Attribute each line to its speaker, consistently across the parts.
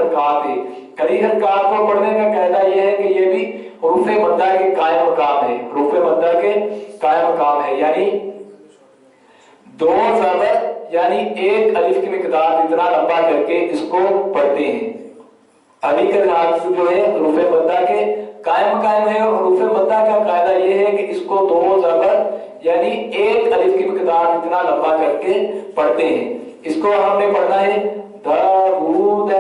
Speaker 1: حرکات ہے. کھڑی حرکات کو پڑھنے کا قاعدہ یہ ہے کہ یہ بھی حروف مدہ کے قائم مقام ہے. حروف مدہ کے قائم مقام ہے، یعنی دو زبر یعنی ایک الف کی مقدار اتنا لمبا کر کے اس کو پڑھتے ہیں. علی کا لحاظ جو ہے حروف مدہ کے قائم ہے، اور حروف مدہ کا قاعدہ یہ ہے کہ اس کو دو زبر یعنی ایک الف کی مقدار اتنا لمبا کر کے پڑھتے ہیں. اس کو ہم نے پڑھنا ہے داوود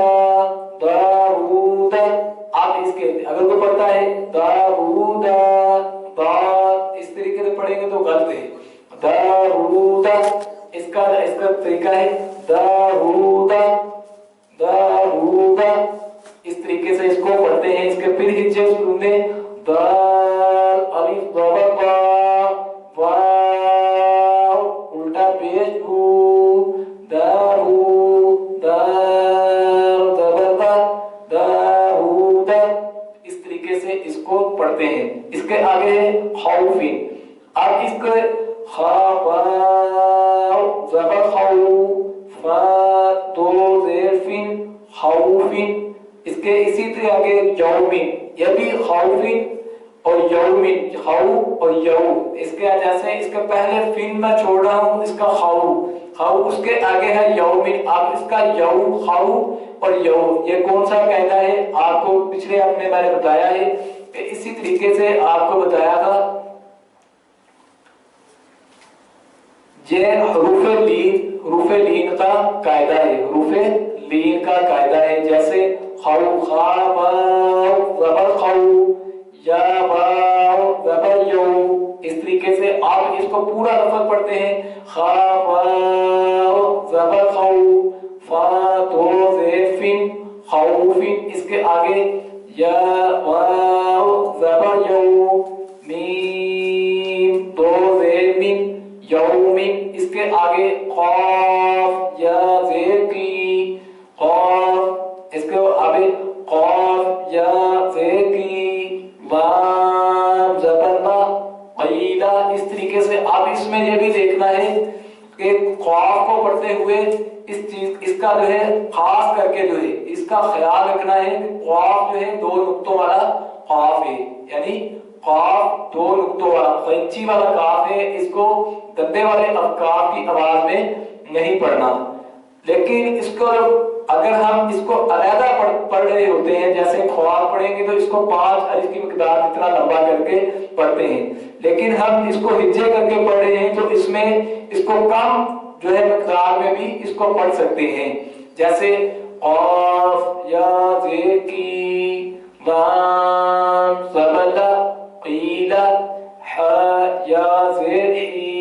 Speaker 1: داوود. آپ اس کے اگر کوئی پڑھتا ہے داوود دا اس طریقے سے پڑھیں گے تو غلط ہے. داوود اس کا طریقہ ہے داوود داوود. اس طریقے سے اس کو پڑھتے ہیں. اس کے پھر ہجے سننے دال الف ضبط واو الٹا پیش ہو داو دار ضبط داوود. اس طریقے سے اس کو پڑھتے ہیں. اس کے آگے ہے خوف. اب اس کو خا واو ضبط خو فا دو زیر فن خوف. اس کے اسی طرح آگے یومن، یہ بھی خوفن اور یومن، خوف اور یوم. اس کے جیسے اس کا پہلے فن میں چھوڑ رہا ہوں اس کا خوف، اس کے آگے ہے یومن. آپ اس کا یوم خوف اور یوم یہ کون سا قاعدہ ہے آپ کو پچھلے میں نے بتایا ہے کہ اسی طریقے سے آپ کو بتایا تھا. یہ حروف لین کا قاعدہ ہے. حروف لین کا قاعدہ ہے. جیسے خو خا واو زبر خو یا واو زبر یو. اس طریقے سے آپ اس کو پورا لفظ پڑھتے ہیں خا واو زبر خو فا دو زیر فن خوفن. اس کے آگے یا واو زبر یو میم دو زیر من یومن. اس کے آگے قاف یا زیر کی قاف. اس کے آگے قاف یا زیر کی لام زبر با قیلا. اس طریقے سے آپ اس میں یہ بھی دیکھنا ہے کہ قاف کو پڑھتے ہوئے اس کا جو ہے خاص کر کے جو ہے اس کا خیال رکھنا ہے کہ قاف جو ہے دو نقطوں والا قاف ہے، یعنی قاف دو نقطوں والا قینچی والا قاف ہے. اس کو دندے والے قاف کی آواز میں نہیں پڑھنا. لیکن اس کو اگر ہم اس کو علیحدہ پڑھ رہے ہوتے ہیں جیسے خواب پڑھیں گے تو اس کو 5 الف کی مقدار اتنا لمبا کر کے پڑھتے ہیں. لیکن ہم اس کو ہجے کر کے پڑھ رہے ہیں تو اس میں اس کو کم جو ہے مقدار میں بھی اس کو پڑھ سکتے ہیں. جیسے قاف یا زیر کی لام زبر قیلا حا یا زیر ہی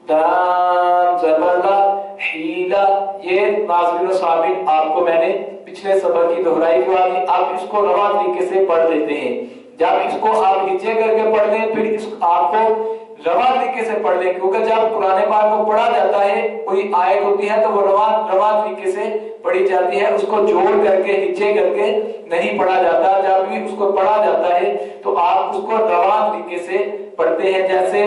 Speaker 1: دام زبر حیلا. یہ ناظرین و سامعین آپ کو میں نے پچھلے سبق کی دہرائی کروا دی. آپ اس کو رواں طریقے سے پڑھ لیتے ہیں. جب اس کو آپ ہجے کر کے پڑھ لیں پھر اس آپ کو رواں طریقے سے پڑھ لیں، کیونکہ جب قرآن پاک کو پڑھا جاتا ہے کوئی آیت ہوتی ہے تو وہ رواں طریقے سے پڑھی جاتی ہے. اس کو جوڑ کر کے ہجے کر کے نہیں پڑھا جاتا. جب بھی اس کو پڑھا جاتا ہے تو آپ اس کو رواں طریقے سے پڑھتے ہیں. جیسے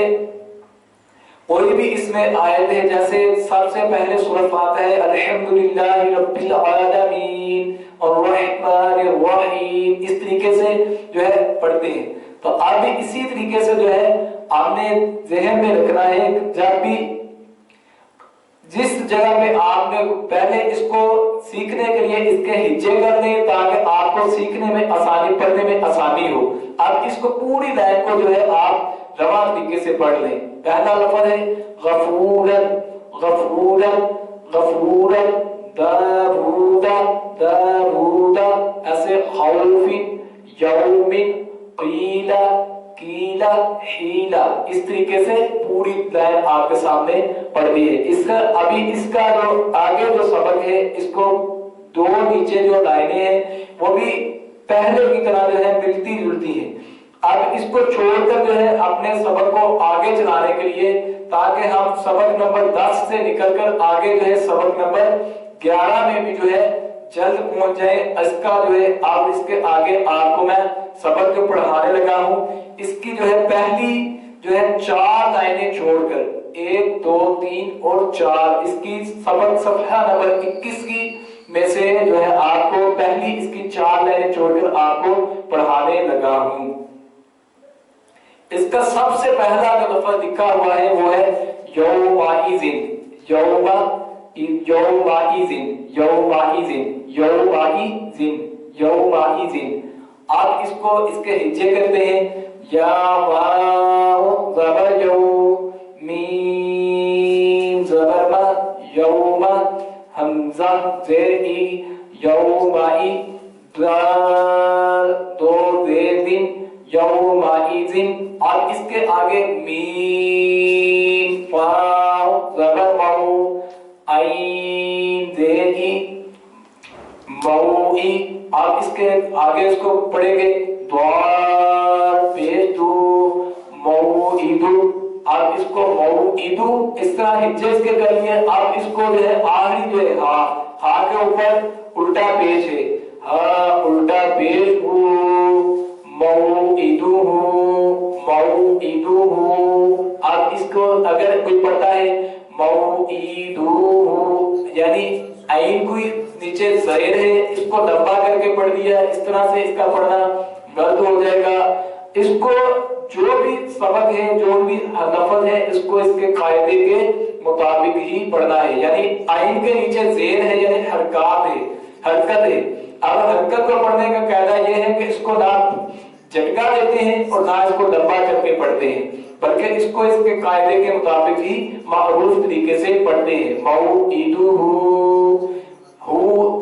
Speaker 1: کوئی بھی اس میں آیت ہے، جیسے سب سے پہلے سورۃ فاتحہ ہے الحمدللہ رب العالمین الرحمن الرحیم. اس طریقے سے جو ہے پڑھتے ہیں. تو آپ بھی اسی طریقے سے جو ہے آپ نے ذہن میں رکھنا ہے جب بھی جس جگہ پہ آپ نے پہلے اس کو سیکھنے کے لیے اس کے ہجے کر لیں تاکہ آپ کو سیکھنے میں آسانی، پڑھنے میں آسانی ہو. اب اس کو پوری لائن کو جو ہے آپ رواں طریقے سے پڑھ لیں. پہلا لفظ ہے غفورن غفورن غفورن داوودا داوودا. ایسے خوفن یومن قیلا کیلا حیلا. اس طریقے سے پوری لائن آپ کے سامنے پڑھنی ہے. اس کا ابھی اس کا جو آگے جو سبق ہے اس کو دو نیچے جو لائنیں ہیں وہ بھی پہلے کی طرح جو ہے ملتی جلتی ہیں. اب اس کو چھوڑ کر جو ہے اپنے سبق کو آگے چلانے کے لیے تاکہ ہم سبق نمبر 10 سے نکل کر آگے جو ہے سبق نمبر 11 میں بھی جو ہے جلد پہنچ جائیں. اس کا جو ہے آپ اس کے آگے آپ کو میں سبق جو پڑھانے لگا ہوں اس کی جو ہے پہلی جو ہے 4 لائنیں چھوڑ کر 1 2 3 اور 4 اس کی سبق صفحہ نمبر 21 کی میں سے جو ہے آپ کو پہلی اس کی 4 لائنیں چھوڑ کر آپ کو پڑھانے لگا ہوں۔ اس کا سب سے پہلا جو لفظ لکھا ہوا ہے وہ ہے یومئذ، یومئذ۔ آپ اس کو اس کے ہجے کرتے ہیں، یا واو زبر یو، میم زبر ما، یوم حمزہ زیر ای، یومئی دال دو زیر دن، یومئذ۔ اور اس کے آگے میم واو زبر مو، عین زیر ای، موئی۔ آپ اس کے آگے اس کو پڑھیں گے دوار پیش دو، موعدو۔ آپ اس کو موعدو اس طرح ہجے اس کے کر لیے، آپ اس کو جو ہے آخری جو ہے ہا کے اوپر الٹا پیش ہے، ہا الٹا پیش ہو، موعدو ہو، موعدو ہو۔ آپ اس کو اگر کوئی پڑھتا ہے موعدو ہو، یعنی عین کوئی نیچے زیر ہے، اس کو لمبا کر کے پڑھ دیا، اس طرح سے اس کا پڑھنا غلط ہو جائے گا۔ اس کو جو بھی سبق ہے، جو بھی لفظ ہے، اس کو اس کے قاعدے کے مطابق ہی پڑھنا ہے۔ یعنی عین کے نیچے زیر ہے، یعنی حرکات ہے، حرکت ہے۔ اب حرکت کو پڑھنے کا قاعدہ یہ ہے کہ اس کو نہ جھٹکا دیتے ہیں اور نہ اس کو لمبا کر کے پڑھتے ہیں، بلکہ اس کو اس کے قاعدے کے مطابق ہی معروف طریقے سے پڑھتے ہیں۔ موعدہ ہو،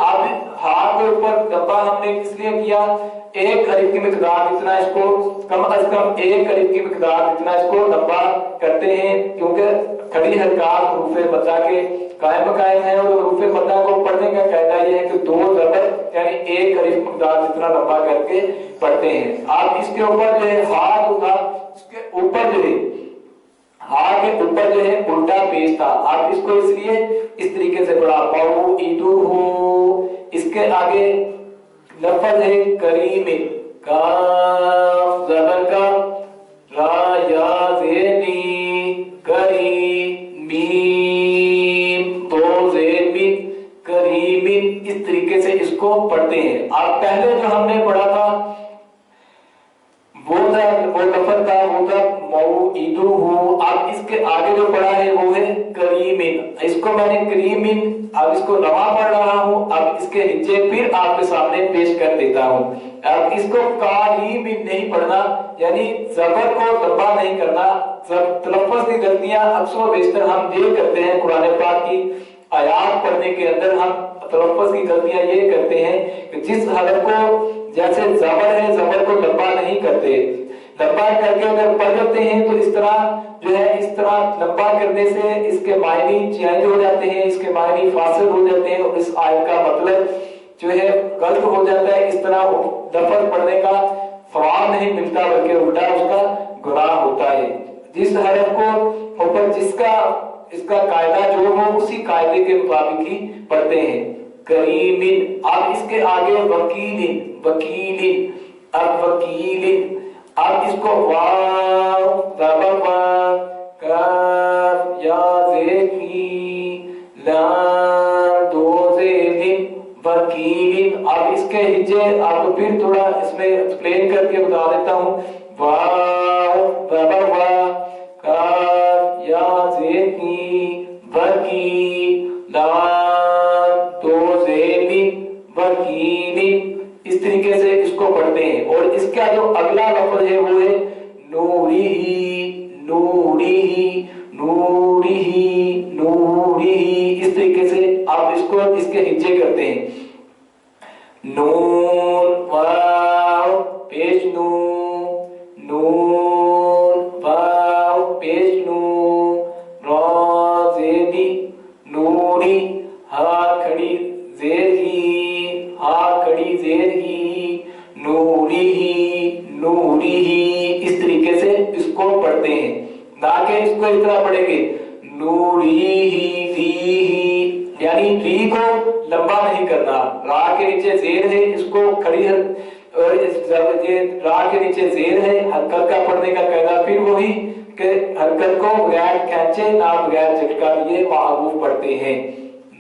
Speaker 1: اب ہا کے اوپر لمبا ہم نے اس لیے کیا، ایک الف کی مقدار اتنا اس کو کم از کم ایک الف کی مقدار اتنا اس کو لمبا کرتے ہیں، کیونکہ کھڑی حرکات حروف مدہ کے قائم مقام ہیں، اور حروف مدہ کو پڑھنے کا قاعدہ یہ ہے کہ 2 زبر یعنی ایک الف مقدار اتنا لمبا کر کے پڑھتے ہیں۔ آپ اس کے اوپر جو ہے ہا جو تھا، اس کے اوپر جو ہے ہا کے اوپر جو ہے الٹا پیش تھا، آپ اس کو اس لیے اس طریقے سے پڑھا موعدہ ہو۔ اس کے آگے لفظ ہے کریم، کاف زبر کا، را یا زینی، کریم، میم دو زیر مین، کریم، اس طریقے سے اس کو پڑھتے ہیں۔ آپ پہلے جو ہم نے پڑھا تھا وہ لفظ تھا وہ تھا موعدہ ہو، اب اس کے آگے جو پڑھا ہے وہ ہے کریم۔ اس کو میں نے کریم، اب اس کو نواں پڑھ رہا ہوں، اب اس کے ہجے پھر آپ کے سامنے پیش کر دیتا ہوں۔ اب اس کو کریم نہیں پڑھنا، یعنی زبر کو لمبا نہیں کرنا۔ تلفظ کی غلطیاں اکثر و بیشتر ہم یہ کرتے ہیں، قرآن پاک کی آیات پڑھنے کے اندر ہم تلفظ کی غلطیاں یہ کرتے ہیں کہ جس حرف کو جیسے زبر ہے، زبر کو لمبا نہیں کرتے، لمبا کر کے اگر پڑھ لیتے ہیں تو اس طرح جو ہے اس طرح لمبا کرنے سے اس کے معنی چینج ہو جاتے ہیں، اس کے معنی فاصل ہو جاتے ہیں، اور اس آیت کا مطلب جو ہے غلط ہو جاتا ہے۔ اس طرح لفظ پڑھنے کا ثواب نہیں ملتا، بلکہ الٹا اس کا گناہ ہوتا ہے۔ جس حرف کو اوپر جس کا اس کا قاعدہ جو ہو، اسی قاعدے کے مطابق ہی پڑھتے ہیں۔ کریم، اب اس کے آگے وکیل، وکیل، اب وکیل، اب اس کو واو زبر وا، کاف یا زیکی، لام دو زیر، وکیل۔ اب اس کے ہجے آپ کو پھر تھوڑا اس میں ایکسپلین کر کے بتا دیتا ہوں۔ واو زبر وا، کاف یا زیکی، وکیل، لام دو زیر، وکیل، اس طریقے سے اس کو پڑھتے ہیں۔ اور اس کا جو اگلا لفظ ہے وہ ہے نوری، نوری، نوری، نوری، اس طریقے سے آپ اس کو اس کے ہجے کرتے ہیں۔ نون واو پیش نو، نون واو پیش نو، را زیدی، نوری، ہا کھڑی زیر ہی، ہا کھڑی زیر ہی، نوری ہی، نوری ہی، اس طریقے سے اس کو پڑھتے ہیں، نہ کہ اس کو اس طرح پڑھیں گے نوری ہی، ری ہی، یعنی ری کو لمبا نہیں کرنا، را کے نیچے زیر ہے، اس کو کھڑی را کے نیچے زیر ہے، حرکت کا پڑھنے کا قاعدہ پھر وہی کہ حرکت کو بغیر کھینچے نہ بغیر جھٹکا دیے معروف پڑھتے ہیں۔